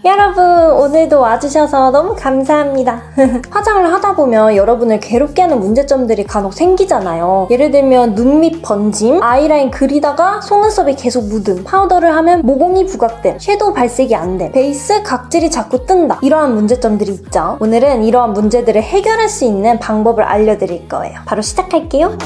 여러분, 오늘도 와주셔서 너무 감사합니다. 화장을 하다 보면 여러분을 괴롭게 하는 문제점들이 간혹 생기잖아요. 예를 들면 눈 밑 번짐, 아이라인 그리다가 속눈썹이 계속 묻음, 파우더를 하면 모공이 부각됨, 섀도우 발색이 안 됨, 베이스 각질이 자꾸 뜬다, 이러한 문제점들이 있죠. 오늘은 이러한 문제들을 해결할 수 있는 방법을 알려드릴 거예요. 바로 시작할게요.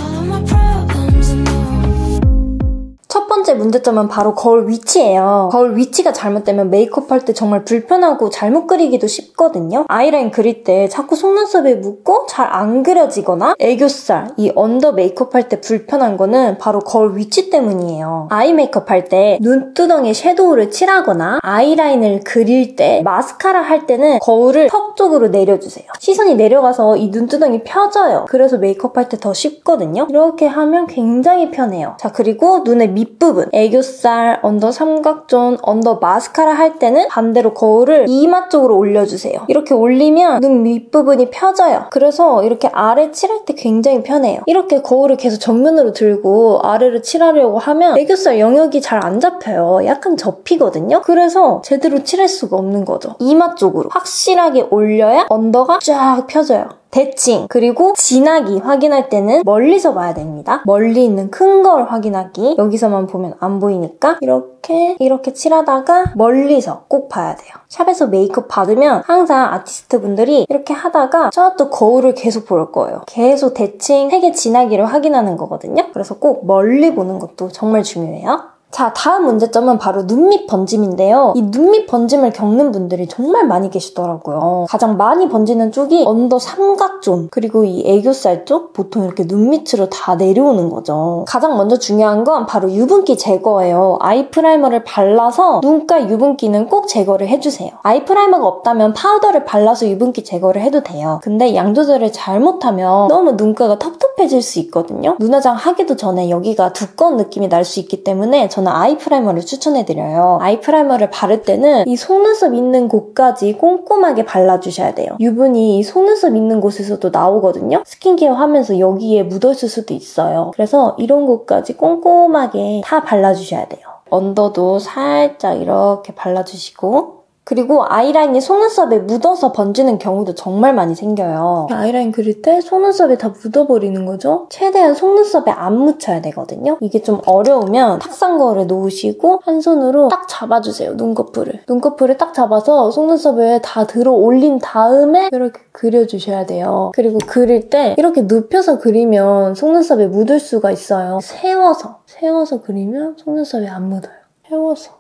첫 번째 문제점은 바로 거울 위치예요. 거울 위치가 잘못되면 메이크업할 때 정말 불편하고 잘못 그리기도 쉽거든요. 아이라인 그릴 때 자꾸 속눈썹이 묻고 잘 안 그려지거나 애교살, 이 언더 메이크업할 때 불편한 거는 바로 거울 위치 때문이에요. 아이 메이크업할 때 눈두덩이에 섀도우를 칠하거나 아이라인을 그릴 때, 마스카라 할 때는 거울을 턱 쪽으로 내려주세요. 시선이 내려가서 이 눈두덩이 펴져요. 그래서 메이크업할 때 더 쉽거든요. 이렇게 하면 굉장히 편해요. 자, 그리고 눈의 밑부분, 애교살, 언더 삼각존, 언더 마스카라 할 때는 반대로 거울을 이마 쪽으로 올려주세요. 이렇게 올리면 눈 밑부분이 펴져요. 그래서 이렇게 아래 칠할 때 굉장히 편해요. 이렇게 거울을 계속 정면으로 들고 아래를 칠하려고 하면 애교살 영역이 잘 안 잡혀요. 약간 접히거든요. 그래서 제대로 칠할 수가 없는 거죠. 이마 쪽으로 확실하게 올려야 언더가 쫙 펴져요. 대칭, 그리고 진하기 확인할 때는 멀리서 봐야 됩니다. 멀리 있는 큰 거울 확인하기. 여기서만 보면 안 보이니까 이렇게 칠하다가 멀리서 꼭 봐야 돼요. 샵에서 메이크업 받으면 항상 아티스트 분들이 이렇게 하다가 저또 거울을 계속 볼 거예요. 계속 대칭, 색의 진하기를 확인하는 거거든요. 그래서 꼭 멀리 보는 것도 정말 중요해요. 자, 다음 문제점은 바로 눈 밑 번짐인데요. 이 눈 밑 번짐을 겪는 분들이 정말 많이 계시더라고요. 가장 많이 번지는 쪽이 언더 삼각존, 그리고 이 애교살 쪽, 보통 이렇게 눈 밑으로 다 내려오는 거죠. 가장 먼저 중요한 건 바로 유분기 제거예요. 아이 프라이머를 발라서 눈가 유분기는 꼭 제거를 해주세요. 아이 프라이머가 없다면 파우더를 발라서 유분기 제거를 해도 돼요. 근데 양 조절을 잘못하면 너무 눈가가 텁텁해질 수 있거든요. 눈화장 하기도 전에 여기가 두꺼운 느낌이 날 수 있기 때문에 저는 아이 프라이머를 추천해드려요. 아이 프라이머를 바를 때는 이 속눈썹 있는 곳까지 꼼꼼하게 발라주셔야 돼요. 유분이 이 속눈썹 있는 곳에서도 나오거든요. 스킨케어 하면서 여기에 묻어있을 수도 있어요. 그래서 이런 곳까지 꼼꼼하게 다 발라주셔야 돼요. 언더도 살짝 이렇게 발라주시고, 그리고 아이라인이 속눈썹에 묻어서 번지는 경우도 정말 많이 생겨요. 아이라인 그릴 때 속눈썹에 다 묻어버리는 거죠? 최대한 속눈썹에 안 묻혀야 되거든요. 이게 좀 어려우면 탁상 거울에 놓으시고 한 손으로 딱 잡아주세요, 눈꺼풀을. 눈꺼풀을 딱 잡아서 속눈썹을 다 들어 올린 다음에 이렇게 그려주셔야 돼요. 그리고 그릴 때 이렇게 눕혀서 그리면 속눈썹에 묻을 수가 있어요. 세워서 그리면 속눈썹에 안 묻어요. 세워서.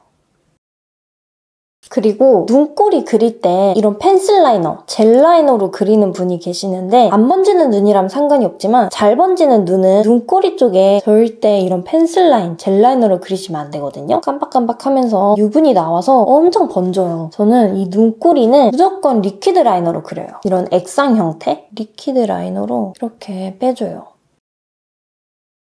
그리고 눈꼬리 그릴 때 이런 펜슬 라이너, 젤 라이너로 그리는 분이 계시는데 안 번지는 눈이라면 상관이 없지만 잘 번지는 눈은 눈꼬리 쪽에 절대 이런 펜슬 라인, 젤 라이너로 그리시면 안 되거든요. 깜빡깜빡하면서 유분이 나와서 엄청 번져요. 저는 이 눈꼬리는 무조건 리퀴드 라이너로 그려요. 이런 액상 형태 리퀴드 라이너로 이렇게 빼줘요.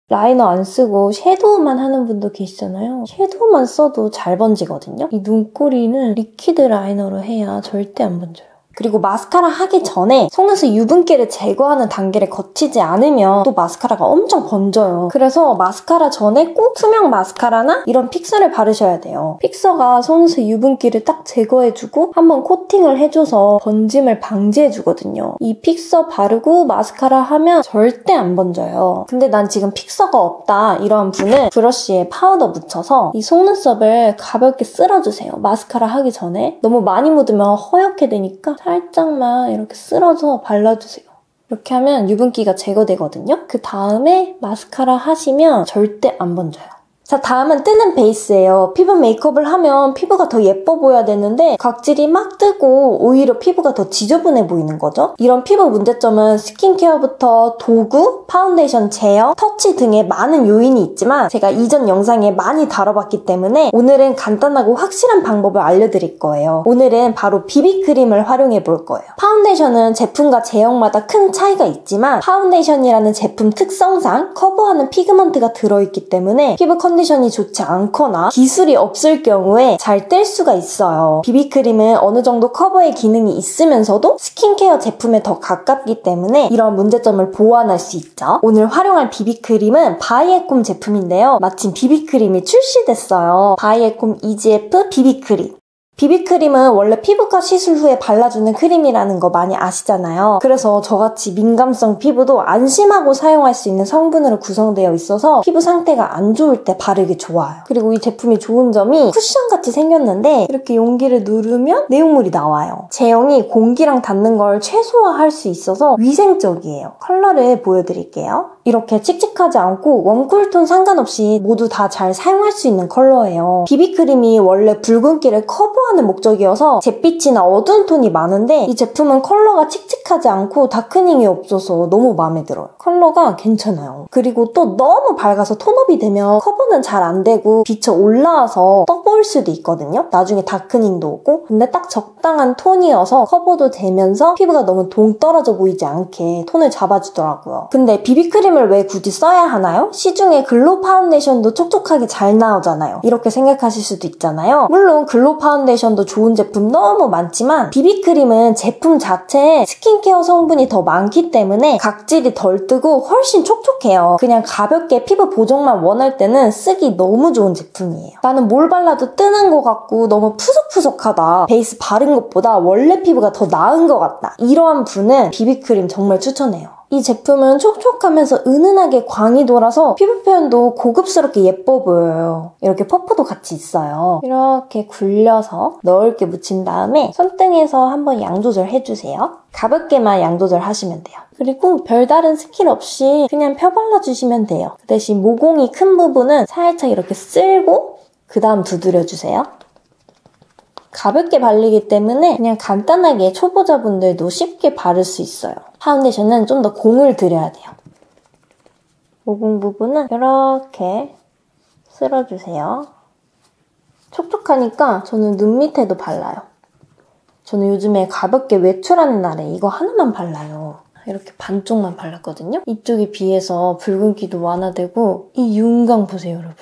라이너 안 쓰고 섀도우만 하는 분도 계시잖아요. 섀도우만 써도 잘 번지거든요. 이 눈꼬리는 리퀴드 라이너로 해야 절대 안 번져요. 그리고 마스카라 하기 전에 속눈썹 유분기를 제거하는 단계를 거치지 않으면 또 마스카라가 엄청 번져요. 그래서 마스카라 전에 꼭 투명 마스카라나 이런 픽서를 바르셔야 돼요. 픽서가 속눈썹 유분기를 딱 제거해주고 한번 코팅을 해줘서 번짐을 방지해주거든요. 이 픽서 바르고 마스카라 하면 절대 안 번져요. 근데 난 지금 픽서가 없다 이런 분은 브러쉬에 파우더 묻혀서 이 속눈썹을 가볍게 쓸어주세요. 마스카라 하기 전에. 너무 많이 묻으면 허옇게 되니까 살짝만 이렇게 쓸어서 발라주세요. 이렇게 하면 유분기가 제거되거든요. 그 다음에 마스카라 하시면 절대 안 번져요. 자, 다음은 뜨는 베이스예요. 피부 메이크업을 하면 피부가 더 예뻐 보여야 되는데 각질이 막 뜨고 오히려 피부가 더 지저분해 보이는 거죠. 이런 피부 문제점은 스킨케어부터 도구, 파운데이션, 제어, 터치 등의 많은 요인이 있지만 제가 이전 영상에 많이 다뤄봤기 때문에 오늘은 간단하고 확실한 방법을 알려드릴 거예요. 오늘은 바로 비비크림을 활용해 볼 거예요. 파운데이션은 제품과 제형마다 큰 차이가 있지만 파운데이션이라는 제품 특성상 커버하는 피그먼트가 들어있기 때문에 피부 컨디션이 좋지 않거나 기술이 없을 경우에 잘 뗄 수가 있어요. 비비크림은 어느 정도 커버의 기능이 있으면서도 스킨케어 제품에 더 가깝기 때문에 이런 문제점을 보완할 수 있죠. 오늘 활용할 비비크림은 바이에콤 제품인데요. 마침 비비크림이 출시됐어요. 바이에콤 EGF 비비크림. 비비크림은 원래 피부과 시술 후에 발라주는 크림이라는 거 많이 아시잖아요. 그래서 저같이 민감성 피부도 안심하고 사용할 수 있는 성분으로 구성되어 있어서 피부 상태가 안 좋을 때 바르기 좋아요. 그리고 이 제품이 좋은 점이 쿠션같이 생겼는데 이렇게 용기를 누르면 내용물이 나와요. 제형이 공기랑 닿는 걸 최소화할 수 있어서 위생적이에요. 컬러를 보여드릴게요. 이렇게 칙칙하지 않고 웜쿨톤 상관없이 모두 다 잘 사용할 수 있는 컬러예요. 비비크림이 원래 붉은기를 커버하는 목적이어서 잿빛이나 어두운 톤이 많은데 이 제품은 컬러가 칙칙하지 않고 다크닝이 없어서 너무 마음에 들어요. 컬러가 괜찮아요. 그리고 또 너무 밝아서 톤업이 되면 커버는 잘 안 되고 비쳐 올라와서 떠 보일 수도 있거든요. 나중에 다크닝도 오고. 근데 딱 적당한 톤이어서 커버도 되면서 피부가 너무 동떨어져 보이지 않게 톤을 잡아주더라고요. 근데 비비크림을 왜 굳이 써야 하나요? 시중에 글로우 파운데이션도 촉촉하게 잘 나오잖아요. 이렇게 생각하실 수도 있잖아요. 물론 글로우 파운데이션도 좋은 제품 너무 많지만 비비크림은 제품 자체에 스킨케어 성분이 더 많기 때문에 각질이 덜 뜨고 훨씬 촉촉해요. 그냥 가볍게 피부 보정만 원할 때는 쓰기 너무 좋은 제품이에요. 나는 뭘 발라도 뜨는 것 같고 너무 푸석푸석하다. 베이스 바른 것보다 원래 피부가 더 나은 것 같다. 이러한 분은 비비크림 정말 추천해요. 이 제품은 촉촉하면서 은은하게 광이 돌아서 피부 표현도 고급스럽게 예뻐 보여요. 이렇게 퍼프도 같이 있어요. 이렇게 굴려서 넓게 묻힌 다음에 손등에서 한번 양 조절해주세요. 가볍게만 양 조절하시면 돼요. 그리고 별다른 스킬 없이 그냥 펴발라주시면 돼요. 그 대신 모공이 큰 부분은 살짝 이렇게 쓸고 그 다음 두드려주세요. 가볍게 바르기 때문에 그냥 간단하게 초보자분들도 쉽게 바를 수 있어요. 파운데이션은 좀 더 공을 들여야 돼요. 모공 부분은 이렇게 쓸어주세요. 촉촉하니까 저는 눈 밑에도 발라요. 저는 요즘에 가볍게 외출하는 날에 이거 하나만 발라요. 이렇게 반쪽만 발랐거든요. 이쪽에 비해서 붉은기도 완화되고 이 윤광 보세요, 여러분.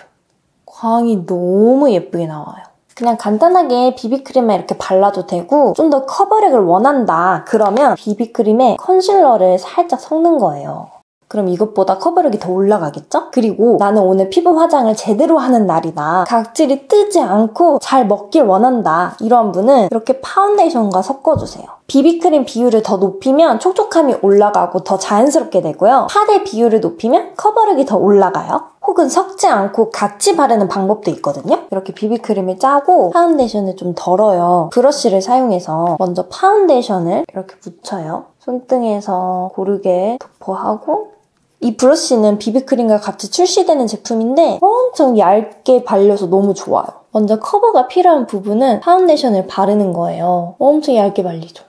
광이 너무 예쁘게 나와요. 그냥 간단하게 비비크림만 이렇게 발라도 되고 좀 더 커버력을 원한다. 그러면 비비크림에 컨실러를 살짝 섞는 거예요. 그럼 이것보다 커버력이 더 올라가겠죠? 그리고 나는 오늘 피부 화장을 제대로 하는 날이다. 각질이 뜨지 않고 잘 먹길 원한다. 이런 분은 이렇게 파운데이션과 섞어주세요. 비비크림 비율을 더 높이면 촉촉함이 올라가고 더 자연스럽게 되고요. 파데 비율을 높이면 커버력이 더 올라가요. 혹은 섞지 않고 같이 바르는 방법도 있거든요. 이렇게 비비크림을 짜고 파운데이션을 좀 덜어요. 브러쉬를 사용해서 먼저 파운데이션을 이렇게 묻혀요. 손등에서 고르게 도포하고 이 브러쉬는 비비크림과 같이 출시되는 제품인데 엄청 얇게 발려서 너무 좋아요. 먼저 커버가 필요한 부분은 파운데이션을 바르는 거예요. 엄청 얇게 발리죠.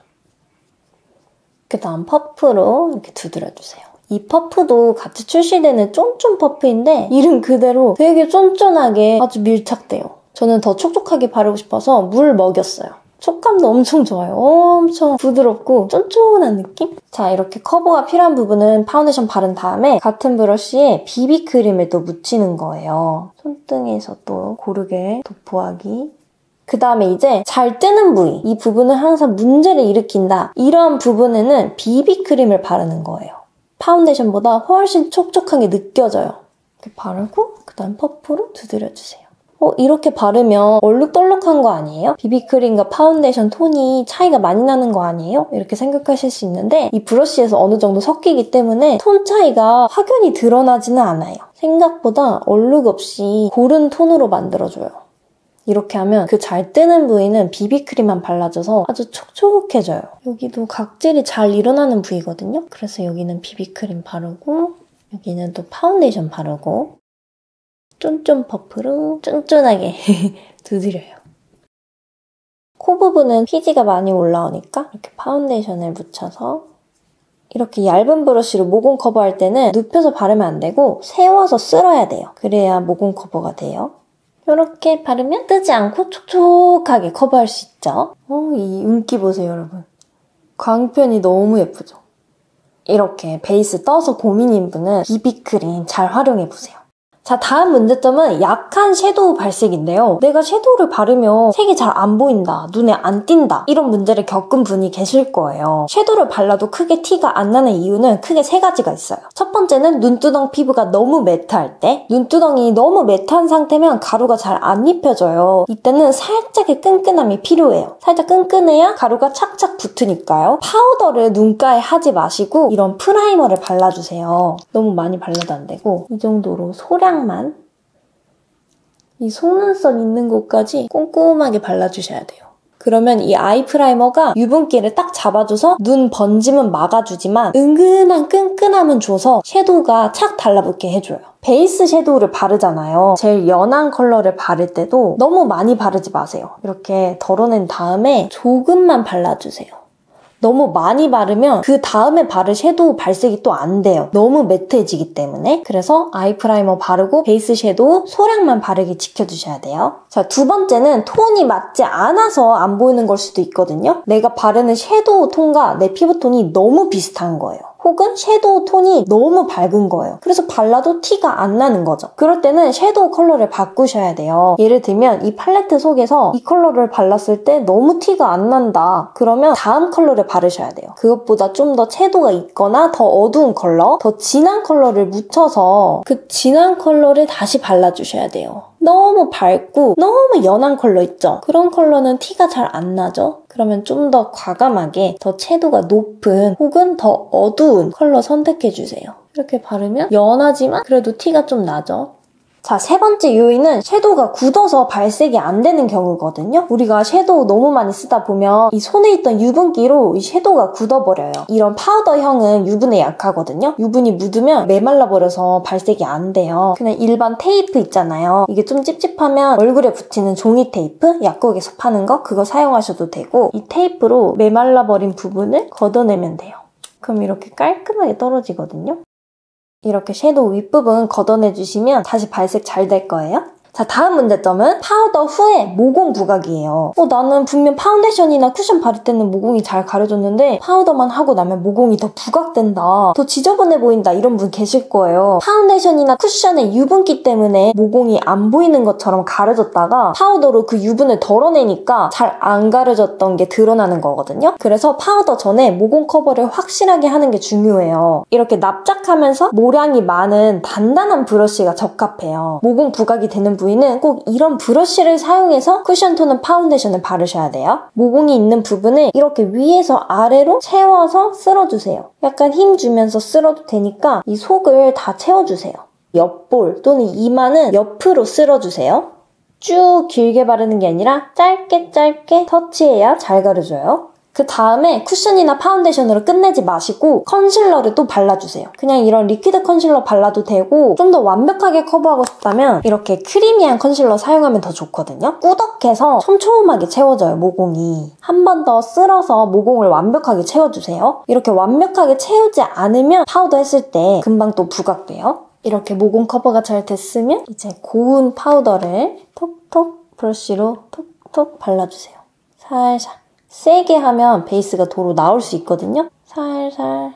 그 다음 퍼프로 이렇게 두드려주세요. 이 퍼프도 같이 출시되는 쫀쫀 퍼프인데 이름 그대로 되게 쫀쫀하게 아주 밀착돼요. 저는 더 촉촉하게 바르고 싶어서 물 먹였어요. 촉감도 엄청 좋아요. 엄청 부드럽고 쫀쫀한 느낌? 자, 이렇게 커버가 필요한 부분은 파운데이션 바른 다음에 같은 브러쉬에 비비크림을 또 묻히는 거예요. 손등에서 또 고르게 도포하기. 그 다음에 이제 잘 뜨는 부위, 이 부분은 항상 문제를 일으킨다. 이런 부분에는 비비크림을 바르는 거예요. 파운데이션보다 훨씬 촉촉하게 느껴져요. 이렇게 바르고 그 다음 퍼프로 두드려주세요. 이렇게 바르면 얼룩덜룩한 거 아니에요? 비비크림과 파운데이션 톤이 차이가 많이 나는 거 아니에요? 이렇게 생각하실 수 있는데 이 브러쉬에서 어느 정도 섞이기 때문에 톤 차이가 확연히 드러나지는 않아요. 생각보다 얼룩 없이 고른 톤으로 만들어줘요. 이렇게 하면 그 잘 뜨는 부위는 비비크림만 발라줘서 아주 촉촉해져요. 여기도 각질이 잘 일어나는 부위거든요. 그래서 여기는 비비크림 바르고 여기는 또 파운데이션 바르고 쫀쫀 퍼프로 쫀쫀하게 두드려요. 코 부분은 피지가 많이 올라오니까 이렇게 파운데이션을 묻혀서 이렇게 얇은 브러쉬로 모공 커버할 때는 눕혀서 바르면 안 되고 세워서 쓸어야 돼요. 그래야 모공 커버가 돼요. 이렇게 바르면 뜨지 않고 촉촉하게 커버할 수 있죠. 이 윤기 보세요, 여러분. 광편이 너무 예쁘죠? 이렇게 베이스 떠서 고민인 분은 비비크림 잘 활용해보세요. 자, 다음 문제점은 약한 섀도우 발색인데요. 내가 섀도우를 바르면 색이 잘 안 보인다, 눈에 안 띈다 이런 문제를 겪은 분이 계실 거예요. 섀도우를 발라도 크게 티가 안 나는 이유는 크게 세 가지가 있어요. 첫 번째는 눈두덩 피부가 너무 매트할 때, 눈두덩이 너무 매트한 상태면 가루가 잘 안 입혀져요. 이때는 살짝의 끈끈함이 필요해요. 살짝 끈끈해야 가루가 착착 붙으니까요. 파우더를 눈가에 하지 마시고 이런 프라이머를 발라주세요. 너무 많이 발라도 안 되고 이 정도로 소량만, 이 속눈썹 있는 곳까지 꼼꼼하게 발라주셔야 돼요. 그러면 이 아이 프라이머가 유분기를 딱 잡아줘서 눈 번짐은 막아주지만 은근한 끈끈함은 줘서 섀도우가 착 달라붙게 해줘요. 베이스 섀도우를 바르잖아요. 제일 연한 컬러를 바를 때도 너무 많이 바르지 마세요. 이렇게 덜어낸 다음에 조금만 발라주세요. 너무 많이 바르면 그 다음에 바를 섀도우 발색이 또 안 돼요. 너무 매트해지기 때문에. 그래서 아이 프라이머 바르고 베이스 섀도우 소량만 바르게 지켜주셔야 돼요. 자, 두 번째는 톤이 맞지 않아서 안 보이는 걸 수도 있거든요. 내가 바르는 섀도우 톤과 내 피부톤이 너무 비슷한 거예요. 혹은 섀도우 톤이 너무 밝은 거예요. 그래서 발라도 티가 안 나는 거죠. 그럴 때는 섀도우 컬러를 바꾸셔야 돼요. 예를 들면 이 팔레트 속에서 이 컬러를 발랐을 때 너무 티가 안 난다. 그러면 다음 컬러를 바르셔야 돼요. 그것보다 좀 더 채도가 있거나 더 어두운 컬러, 더 진한 컬러를 묻혀서 그 진한 컬러를 다시 발라주셔야 돼요. 너무 밝고 너무 연한 컬러 있죠? 그런 컬러는 티가 잘 안 나죠? 그러면 좀 더 과감하게 더 채도가 높은 혹은 더 어두운 컬러 선택해주세요. 이렇게 바르면 연하지만 그래도 티가 좀 나죠? 자, 세 번째 요인은 섀도우가 굳어서 발색이 안 되는 경우거든요. 우리가 섀도우 너무 많이 쓰다 보면 이 손에 있던 유분기로 이 섀도우가 굳어버려요. 이런 파우더형은 유분에 약하거든요. 유분이 묻으면 메말라버려서 발색이 안 돼요. 그냥 일반 테이프 있잖아요. 이게 좀 찝찝하면 얼굴에 붙이는 종이 테이프? 약국에서 파는 거? 그거 사용하셔도 되고 이 테이프로 메말라버린 부분을 걷어내면 돼요. 그럼 이렇게 깔끔하게 떨어지거든요. 이렇게 섀도우 윗부분 걷어내주시면 다시 발색 잘 될 거예요. 자, 다음 문제점은 파우더 후에 모공 부각이에요. 나는 분명 파운데이션이나 쿠션 바를 때는 모공이 잘 가려졌는데 파우더만 하고 나면 모공이 더 부각된다, 더 지저분해 보인다 이런 분 계실 거예요. 파운데이션이나 쿠션의 유분기 때문에 모공이 안 보이는 것처럼 가려졌다가 파우더로 그 유분을 덜어내니까 잘 안 가려졌던 게 드러나는 거거든요. 그래서 파우더 전에 모공 커버를 확실하게 하는 게 중요해요. 이렇게 납작하면서 모량이 많은 단단한 브러쉬가 적합해요. 모공 부각이 되는 부위는 꼭 이런 브러쉬를 사용해서 쿠션 톤은 파운데이션을 바르셔야 돼요. 모공이 있는 부분을 이렇게 위에서 아래로 채워서 쓸어주세요. 약간 힘 주면서 쓸어도 되니까 이 속을 다 채워주세요. 옆볼 또는 이마는 옆으로 쓸어주세요. 쭉 길게 바르는 게 아니라 짧게 터치해야 잘 가려져요. 그 다음에 쿠션이나 파운데이션으로 끝내지 마시고 컨실러를 또 발라주세요. 그냥 이런 리퀴드 컨실러 발라도 되고 좀 더 완벽하게 커버하고 싶다면 이렇게 크리미한 컨실러 사용하면 더 좋거든요. 꾸덕해서 촘촘하게 채워져요, 모공이. 한 번 더 쓸어서 모공을 완벽하게 채워주세요. 이렇게 완벽하게 채우지 않으면 파우더 했을 때 금방 또 부각돼요. 이렇게 모공 커버가 잘 됐으면 이제 고운 파우더를 톡톡 브러쉬로 톡톡 발라주세요. 살살. 세게 하면 베이스가 도로 나올 수 있거든요. 살살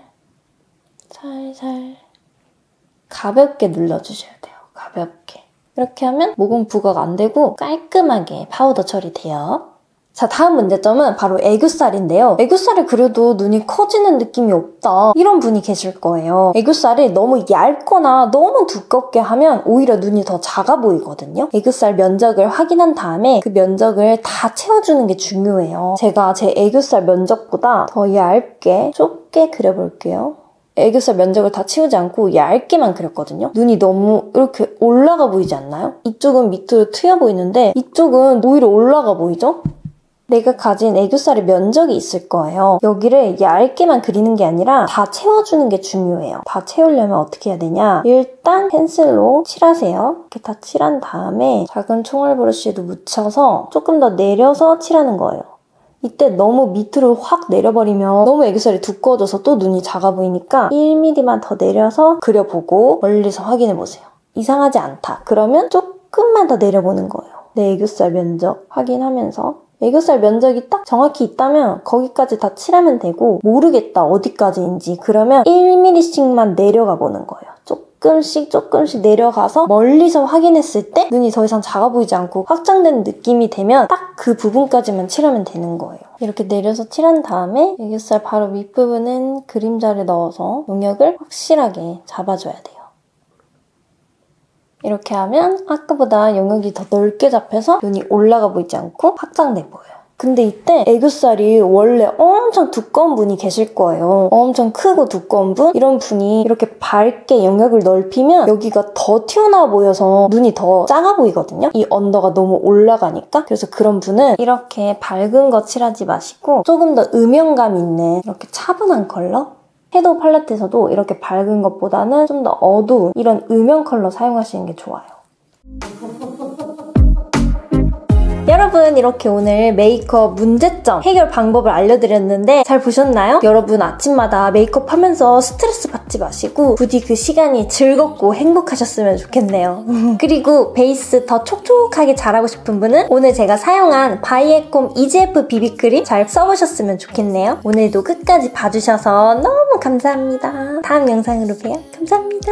가볍게 눌러주셔야 돼요. 가볍게. 이렇게 하면 모공 부각 안 되고 깔끔하게 파우더 처리돼요. 자, 다음 문제점은 바로 애교살인데요. 애교살을 그려도 눈이 커지는 느낌이 없다, 이런 분이 계실 거예요. 애교살이 너무 얇거나 너무 두껍게 하면 오히려 눈이 더 작아 보이거든요. 애교살 면적을 확인한 다음에 그 면적을 다 채워주는 게 중요해요. 제가 제 애교살 면적보다 더 얇게 좁게 그려볼게요. 애교살 면적을 다 채우지 않고 얇게만 그렸거든요. 눈이 너무 이렇게 올라가 보이지 않나요? 이쪽은 밑으로 트여 보이는데 이쪽은 오히려 올라가 보이죠? 내가 가진 애교살의 면적이 있을 거예요. 여기를 얇게만 그리는 게 아니라 다 채워주는 게 중요해요. 다 채우려면 어떻게 해야 되냐? 일단 펜슬로 칠하세요. 이렇게 다 칠한 다음에 작은 총알 브러쉬도 묻혀서 조금 더 내려서 칠하는 거예요. 이때 너무 밑으로 확 내려버리면 너무 애교살이 두꺼워져서 또 눈이 작아 보이니까 1mm만 더 내려서 그려보고 멀리서 확인해보세요. 이상하지 않다. 그러면 조금만 더 내려보는 거예요. 내 애교살 면적 확인하면서. 애교살 면적이 딱 정확히 있다면 거기까지 다 칠하면 되고, 모르겠다 어디까지인지 그러면 1mm씩만 내려가 보는 거예요. 조금씩 내려가서 멀리서 확인했을 때 눈이 더 이상 작아 보이지 않고 확장된 느낌이 되면 딱 그 부분까지만 칠하면 되는 거예요. 이렇게 내려서 칠한 다음에 애교살 바로 윗부분은 그림자를 넣어서 용역을 확실하게 잡아줘야 돼요. 이렇게 하면 아까보다 영역이 더 넓게 잡혀서 눈이 올라가 보이지 않고 확장돼 보여요. 근데 이때 애교살이 원래 엄청 두꺼운 분이 계실 거예요. 엄청 크고 두꺼운 분? 이런 분이 이렇게 밝게 영역을 넓히면 여기가 더 튀어나와 보여서 눈이 더 작아 보이거든요. 이 언더가 너무 올라가니까. 그래서 그런 분은 이렇게 밝은 거 칠하지 마시고 조금 더 음영감 있는 이렇게 차분한 컬러? 섀도우 팔레트에서도 이렇게 밝은 것보다는 좀 더 어두운 이런 음영 컬러 사용하시는 게 좋아요. 여러분, 이렇게 오늘 메이크업 문제점 해결 방법을 알려드렸는데 잘 보셨나요? 여러분 아침마다 메이크업 하면서 스트레스 받지 마시고 부디 그 시간이 즐겁고 행복하셨으면 좋겠네요. 그리고 베이스 더 촉촉하게 잘하고 싶은 분은 오늘 제가 사용한 바이에콤 EGF 비비크림 잘 써보셨으면 좋겠네요. 오늘도 끝까지 봐주셔서 너무 감사합니다. 다음 영상으로 봬요. 감사합니다.